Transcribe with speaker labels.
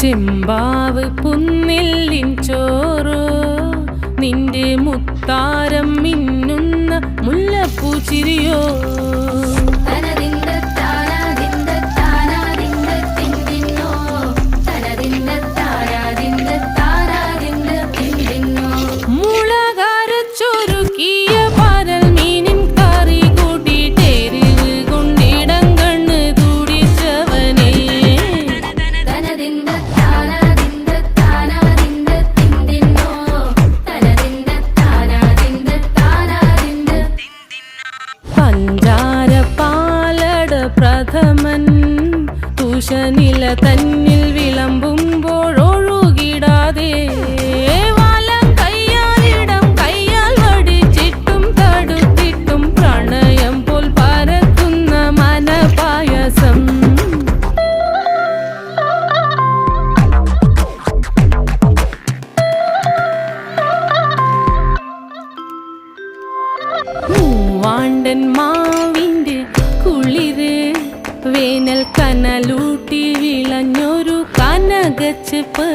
Speaker 1: ചെമ്പാവ് പുന്നെല്ലിൻ ചോറോ നിന്റെ മുത്താരം മിന്നുന്ന മുല്ലപ്പൂച്ചിരിയോ പ്രഥമൻ തുഷനില തന്നിൽ വിളമ്പുമ്പോഴൊഴുകിടാതെ വലം കയ്യാലിടം കയ്യാൽ വടിച്ചിട്ടും തടുത്തിട്ടും പ്രണയം പോൽ പരക്കുന്ന മനപായസം മൂവാണ്ടൻ മാവിൻ്റെ കുളിര് വേനൽ കനലൂട്ടി വിളഞ്ഞൊരു കനകച്ചെപ്പ്